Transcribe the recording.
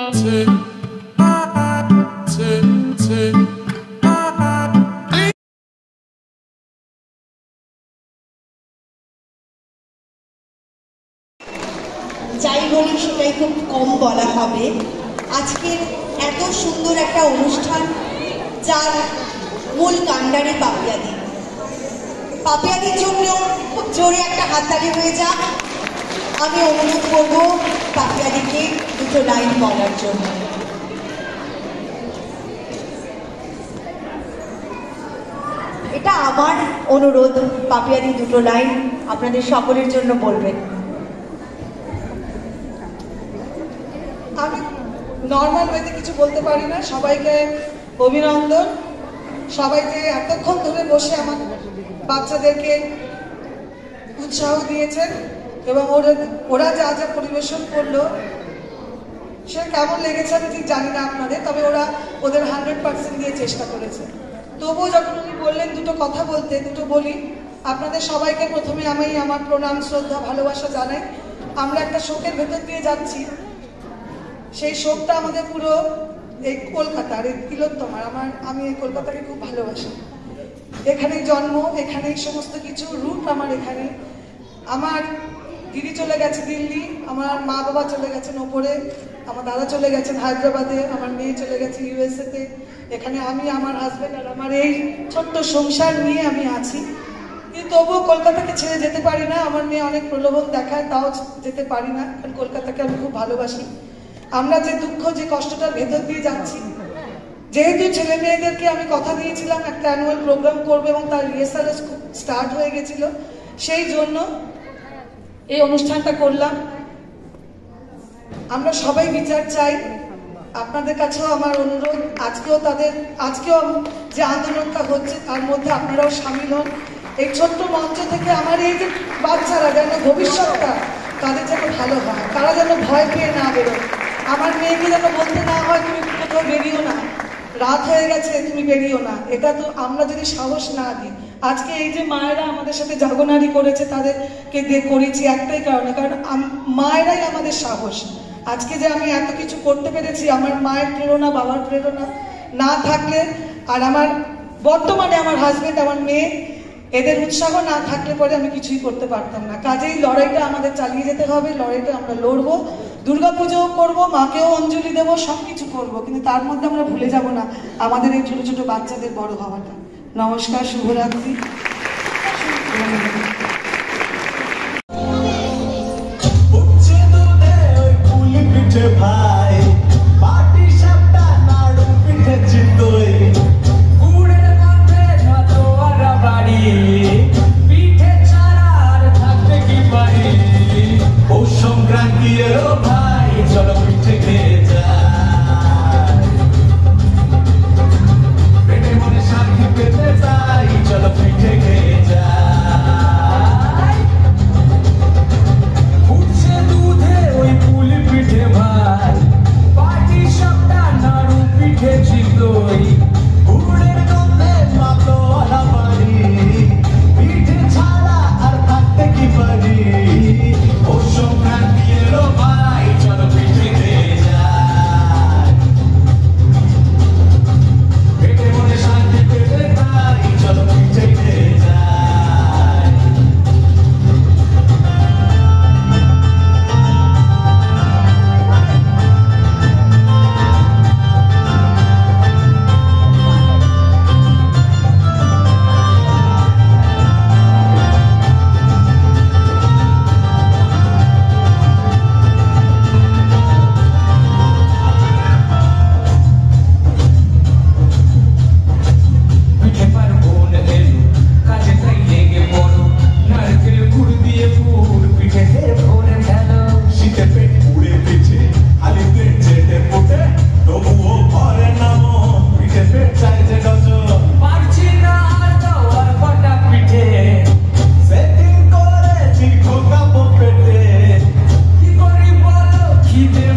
যাই বলি সেটাই খুব কম বলা হবে। আজকের এত সুন্দর একটা অনুষ্ঠান যার মূল কাণ্ডারি পাপিয়াদি। পাপিয়াদির জন্য খুব জোরে একটা হাততালি হয়ে যাক। আমি অনুরোধ করবো পাপিয়াদিকে দুটো লাইন বলার জন্য। এটা আমার অনুরোধ, পাপিয়াদি দুটো লাইন আপনাদের সকলের জন্য বলবেন। আমি নর্মাল ওয়েতে কিছু বলতে পারি না। সবাইকে অভিনন্দন। সবাই যে এতক্ষণ ধরে বসে আমার বাচ্চাদেরকে উৎসাহ দিয়েছেন এবং ওরা যা যা পরিবেশন করলো সে কেমন লেগেছে আমি ঠিক জানি না আপনাদের, তবে ওরা ওদের 100% দিয়ে চেষ্টা করেছে। তবুও যখন উনি বললেন দুটো কথা বলতে, দুটো বলি। আপনাদের সবাইকে প্রথমে আমি আমার প্রণাম, শ্রদ্ধা, ভালোবাসা জানাই। আমরা একটা শোকের ভেতর দিয়ে যাচ্ছি। সেই শোকটা আমাদের পুরো এই কলকাতার, এই তিলোত্তমার। আমি এই কলকাতাকে খুব ভালোবাসি। এখানেই জন্ম, এখানেই সমস্ত কিছু, রুট আমার এখানে। আমার দিদি চলে গেছে দিল্লি, আমার মা বাবা চলে গেছেন ওপরে, আমার দাদা চলে গেছেন হায়দ্রাবাদে, আমার মেয়ে চলে গেছে ইউএসএতে। এখানে আমি, আমার হাজব্যান্ড আর আমার এই ছোট্ট সংসার নিয়ে আমি আছি। কিন্তু তবুও কলকাতাকে ছেড়ে যেতে পারি না। আমার মেয়ে অনেক প্রলোভন দেখায়, তাও যেতে পারি না, কারণ কলকাতাকে আমি খুব ভালোবাসি। আমরা যে দুঃখ, যে কষ্টটার ভেতর দিয়ে যাচ্ছি, যেহেতু ছেলে মেয়েদেরকে আমি কথা দিয়েছিলাম একটা অ্যানুয়াল প্রোগ্রাম করবো এবং তার রিহার্সাল স্টার্ট হয়ে গেছিল, সেই জন্য এই অনুষ্ঠানটা করলাম। আমরা সবাই বিচার চাই। আপনাদের কাছেও আমার অনুরোধ, আজকেও যে আন্দোলনটা হচ্ছে তার মধ্যে আপনারাও সামিল হন। এই ছোট্ট মঞ্চ থেকে আমার এই যে বাচ্চারা যেন ভবিষ্যৎটা তাদের যেন ভালো হয়, তারা যেন ভয় পেয়ে না বেরোয়। আমার মেয়েকে যেন বলতে না হয় তুমি কোথাও বেরিও না, রাত হয়ে গেছে তুমি বেরিও না। এটা তো আমরা যদি সাহস না দিই। আজকে এই যে মায়েরা আমাদের সাথে জাগরণারি করেছে, তাদেরকে দিয়ে করেছি একটাই কারণে, কারণ মায়েরাই আমাদের সাহস। আজকে যে আমি এত কিছু করতে পেরেছি, আমার মায়ের প্রেরণা, বাবার প্রেরণা না থাকলে, আর আমার বর্তমানে আমার হাজবেন্ড, আমার মেয়ে, এদের উৎসাহ না থাকলে পরে আমি কিছুই করতে পারতাম না। কাজেই লড়াইটা আমাদের চালিয়ে যেতে হবে। লড়াইটা আমরা লড়বো, দুর্গাপুজোও করবো, মাকেও অঞ্জলি দেবো, সবকিছু করবো, কিন্তু তার মধ্যে আমরা ভুলে যাব না আমাদের এই ছোট ছোট বাচ্চাদের বড় হওয়াটা। নমস্কার, শুভরাত্রি। ভাই পাটি সাপটা নাড়ু পিঠে চিতই গুড়ের গন্ধে নতোয়ারা বাড়ি পিঠে ছাড়া আর থাকতে কি পারি। ও সংক্রান্তি এলো ভাই, চলো পিঠে খেয়ে যাই, পেটে মনে শান্তি পেতে চাই, চলো পিঠে খেয়ে যাই। উঠছে দুধে ওই পুলি পিঠে ভাই, পাটি সাপটা নাড়ু পিঠে চিতই গুড়ের গন্ধে মাতোয়ারা বাড়ি পিঠে ছাড়া আর থাকতে কি পারি। ও সংক্রান্তি এলো ভাই, চলো পিঠে খেয়ে যাই, পেটে মনে শান্তি পেতে চাই, চলো পিঠে খেয়ে যাই। পিঠে পার্বণ এলো, কাজে তাই লেগে পড়ো, নারকেল গুড় দিয়ে পুর পিঠেতে ভরে ঢালো। শীতে পেট পুড়ে পিঠে খালি পেট চেটে পুটে, তবুও ভরে না মন, পিঠে পেট চাই যে ডজন। পারছি না আর দেওয়ার কটা পিঠে, সেটিং করে দীর্ঘ কাপড় পেটে, কি করি বলো খিদে